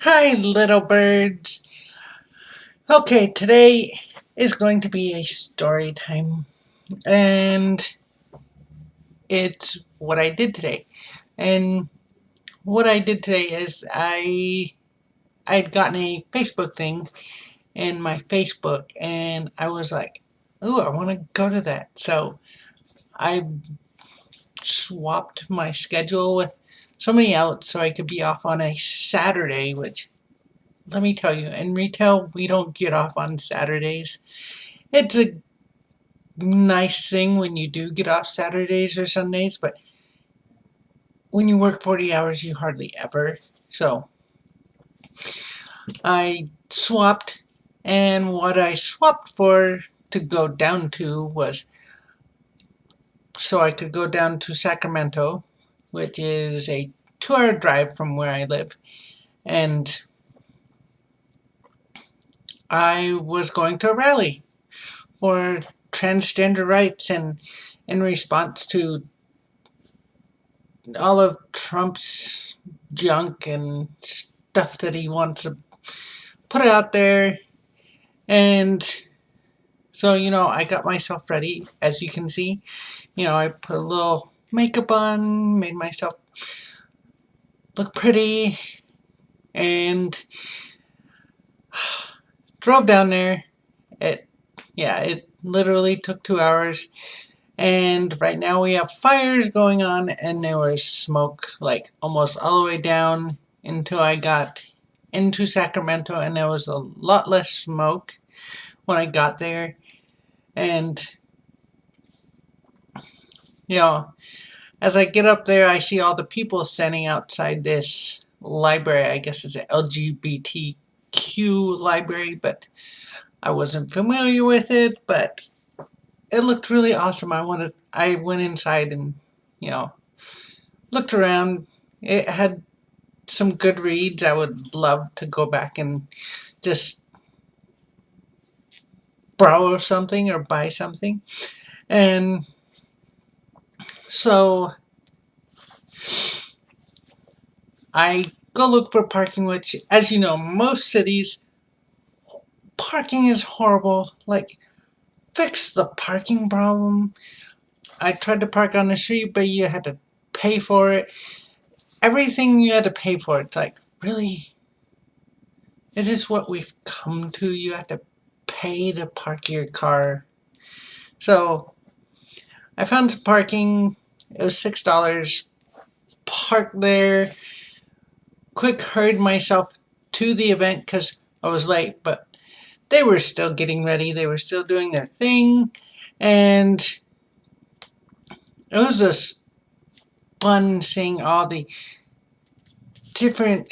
Hi, little birds. Okay, today is going to be a story time, and it's what I did today. And what I did today is I'd gotten a Facebook thing in my Facebook, and I was like, "Ooh, I want to go to that." So I swapped my schedule with somebody else so I could be off on a Saturday, which let me tell you, in retail, we don't get off on Saturdays. It's a nice thing when you do get off Saturdays or Sundays, but when you work 40 hours, you hardly ever. So I swapped, and what I swapped for to go down to was so I could go down to Sacramento, which is a 2-hour drive from where I live, and I was going to a rally for transgender rights and in response to all of Trump's junk and stuff that he wants to put out there. And so, I got myself ready, as you can see. I put a little makeup on, made myself look pretty, and drove down there. It literally took 2 hours. And right now we have fires going on, and there was smoke like almost all the way down until I got into Sacramento, and there was a lot less smoke when I got there. And as I get up there, I see all the people standing outside this library. I guess it's an LGBTQ library, but I wasn't familiar with it, but it looked really awesome. I went inside and, looked around. It had some good reads. I would love to go back and just borrow something or buy something. And so I go look for parking, which, as you know, most cities, parking is horrible. Like, fix the parking problem. I tried to park on the street, but you had to pay for it. Everything you had to pay for. It's like, really? Is this what we've come to? You have to pay to park your car. So I found some parking. It was $6. Parked there. Quick hurried myself to the event because I was late, but they were still getting ready. They were still doing their thing. And it was just fun seeing all the different,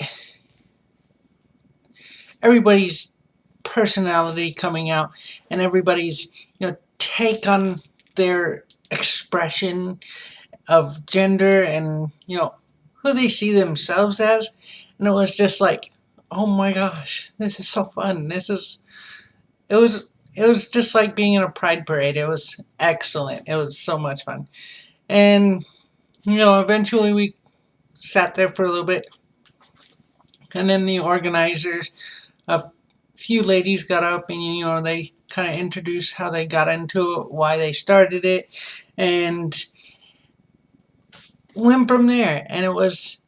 everybody's personality coming out, and everybody's take on their expression of gender and who they see themselves as. And it was just like, oh my gosh, this is so fun. It was just like being in a pride parade. It was excellent. It was so much fun. And eventually we sat there for a little bit, and then the organizers, a few ladies got up, and they kind of introduced how they got into it, why they started it, and went from there. And it was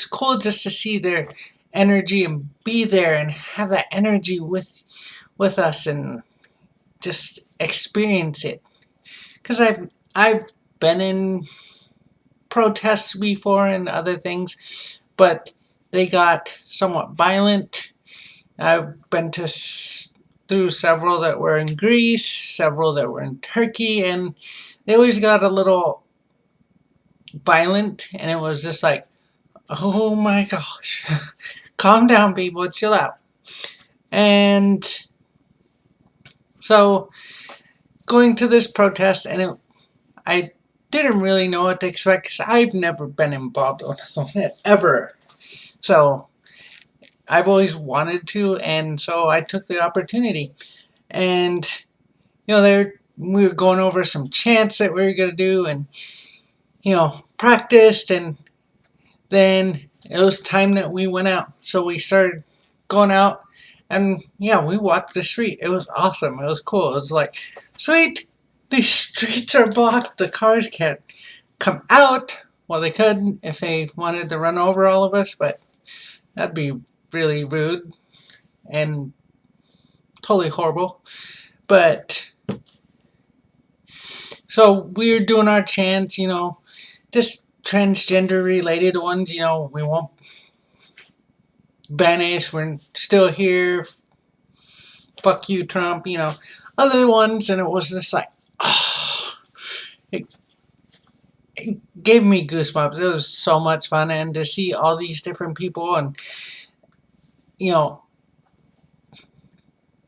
cool just to see their energy and be there and have that energy with us and just experience it. Because I've been in protests before and other things, but they got somewhat violent. I've been through several that were in Greece, several that were in Turkey, and they always got a little violent, and it was just like, oh my gosh, calm down, people, chill out. And so going to this protest, and I didn't really know what to expect because I've never been involved with it ever. So I've always wanted to, and so I took the opportunity. And we were going over some chants that we were going to do, and practiced, and then it was time that we went out. So we started going out, and yeah, we walked the street. It was awesome. It was cool. It was like, sweet, these streets are blocked. The cars can't come out. Well, they could if they wanted to run over all of us, but that'd be really rude and totally horrible. But so we were doing our chants, just transgender related ones, we won't vanish, we're still here, fuck you, Trump, other ones, and it was just like, oh, it gave me goosebumps. It was so much fun, and to see all these different people and,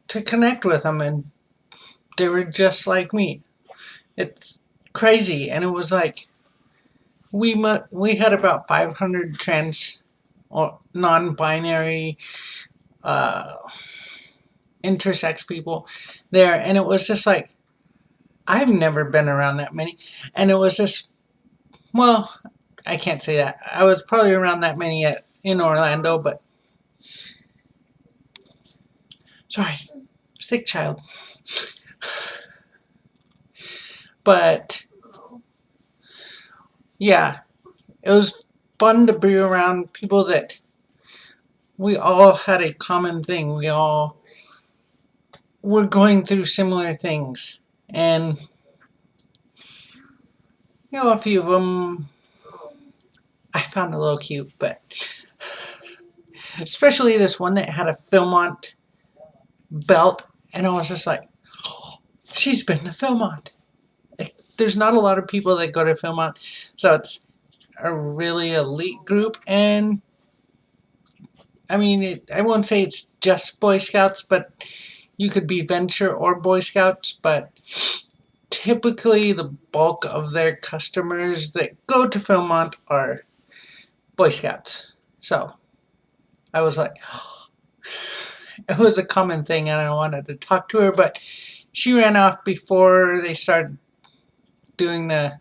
to connect with them, and they were just like me. It's crazy, and it was like, we had about 500 trans or non-binary intersex people there, and it was just like, I've never been around that many, and it was just, well, I can't say that. I was probably around that many in Orlando, but sorry, sick child. But yeah, it was fun to be around people that we all had a common thing. We all were going through similar things. And, a few of them I found a little cute, but especially this one that had a Philmont belt. And I was just like, oh, she's been to Philmont. There's not a lot of people that go to Philmont, so it's a really elite group. And I mean, I won't say it's just Boy Scouts, but you could be Venture or Boy Scouts, but typically the bulk of their customers that go to Philmont are Boy Scouts. So I was like, oh. It was a common thing, and I wanted to talk to her, but she ran off before they started doing the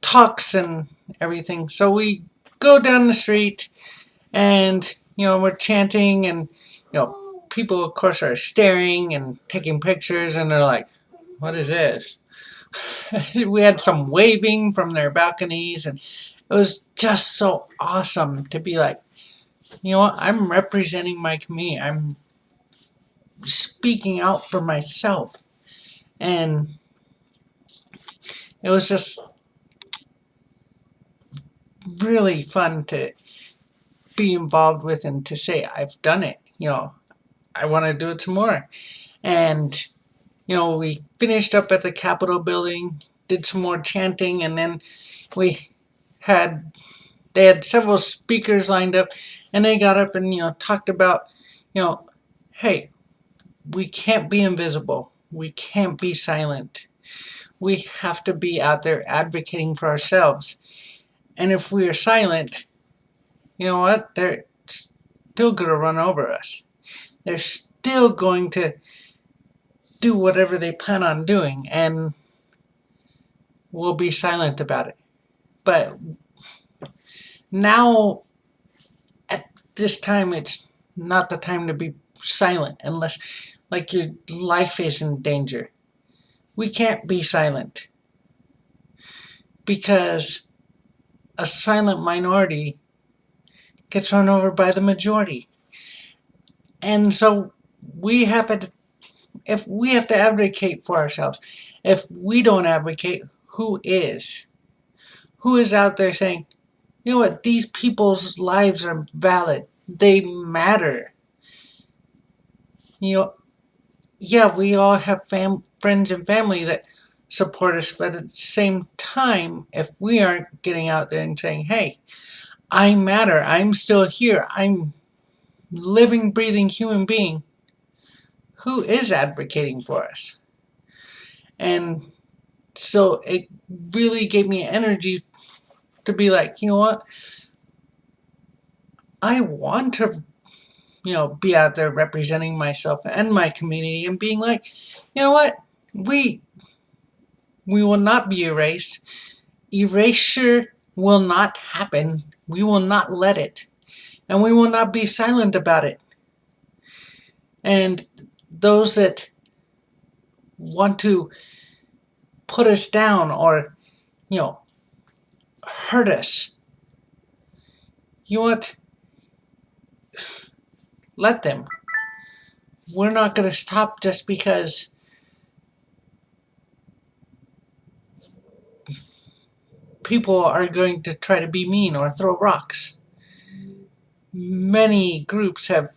talks and everything. So we go down the street, and we're chanting, and people of course are staring and taking pictures, and they're like, what is this? We had some waving from their balconies, and it was just so awesome to be like, I'm representing my community. I'm speaking out for myself. And it was just really fun to be involved with, and to say, I've done it. I want to do it some more. And, we finished up at the Capitol building, did some more chanting, and then they had several speakers lined up, and they got up and, talked about, hey, we can't be invisible. We can't be silent. We have to be out there advocating for ourselves. And if we are silent, you know what? They're still going to run over us. They're still going to do whatever they plan on doing, and we'll be silent about it. But now, at this time, it's not the time to be silent unless, like, your life is in danger. We can't be silent, because a silent minority gets run over by the majority. And so if we have to advocate for ourselves, if we don't advocate, who is? Who is out there saying, you know what, these people's lives are valid. They matter. Yeah, we all have friends and family that support us, but at the same time, if we aren't getting out there and saying, hey, I matter, I'm still here, I'm living, breathing human being, who is advocating for us? And so it really gave me energy to be like, you know what, I want to be out there representing myself and my community, and being like, you know what, we will not be erased. Erasure will not happen. We will not let it. And we will not be silent about it. And those that want to put us down or, hurt us, let them. We're not going to stop just because people are going to try to be mean or throw rocks. Many groups have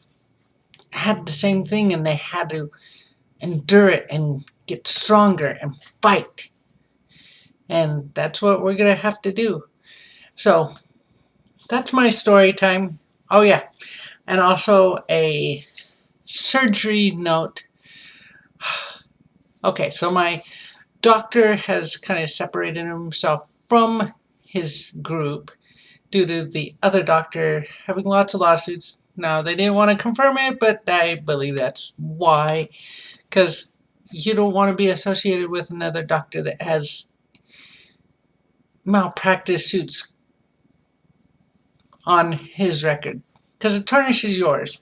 had the same thing, and they had to endure it and get stronger and fight. And that's what we're going to have to do. So that's my story time. Oh yeah, and also a surgery note. Okay, so my doctor has kind of separated himself from his group due to the other doctor having lots of lawsuits. Now, they didn't want to confirm it, but I believe that's why. Because you don't want to be associated with another doctor that has malpractice suits on his record. Because it tarnishes yours.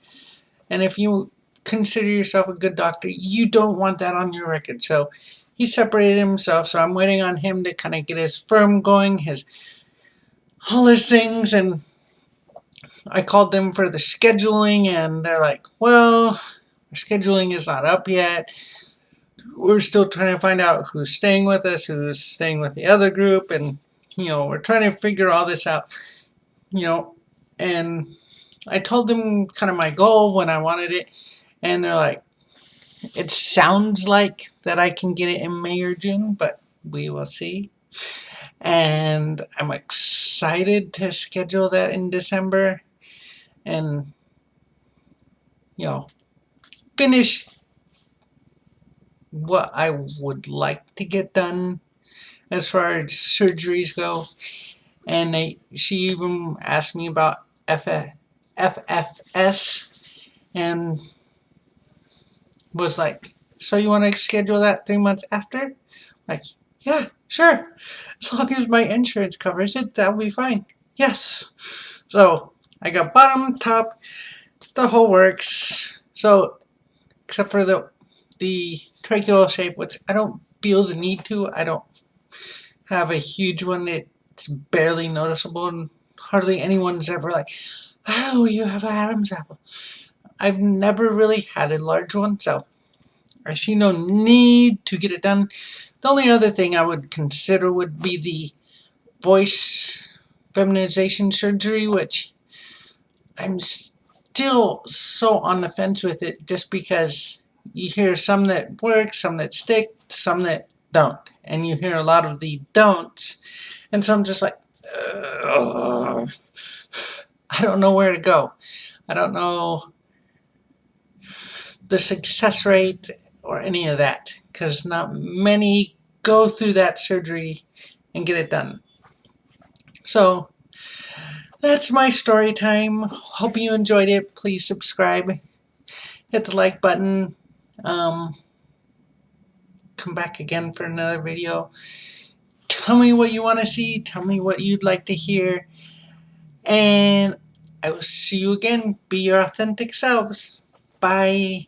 And if you consider yourself a good doctor, you don't want that on your record. So he separated himself, so I'm waiting on him to kind of get his firm going, all his things, and I called them for the scheduling, and they're like, well, our scheduling is not up yet. We're still trying to find out who's staying with us, who's staying with the other group, and, we're trying to figure all this out, and I told them kind of my goal when I wanted it, and they're like, it sounds like that I can get it in May or June, but we will see. And I'm excited to schedule that in December and, finish what I would like to get done as far as surgeries go. And she even asked me about FFS and was like, so you want to schedule that 3 months after? Like, yeah, sure. As long as my insurance covers it, that'll be fine. Yes. So I got bottom, top, the whole works. So except for the tracheal shape, which I don't feel the need to. I don't have a huge one. It's barely noticeable, and hardly anyone's ever like, oh, you have an Adam's apple. I've never really had a large one, so I see no need to get it done. The only other thing I would consider would be the voice feminization surgery, which I'm still so on the fence with it, just because you hear some that work, some that stick, some that don't. And you hear a lot of the don'ts. And so I'm just like, I don't know where to go. I don't know the success rate or any of that, because not many go through that surgery and get it done. So that's my story time. Hope you enjoyed it. Please subscribe, hit the like button, come back again for another video. Tell me what you want to see, tell me what you'd like to hear, and I will see you again. Be your authentic selves. Bye.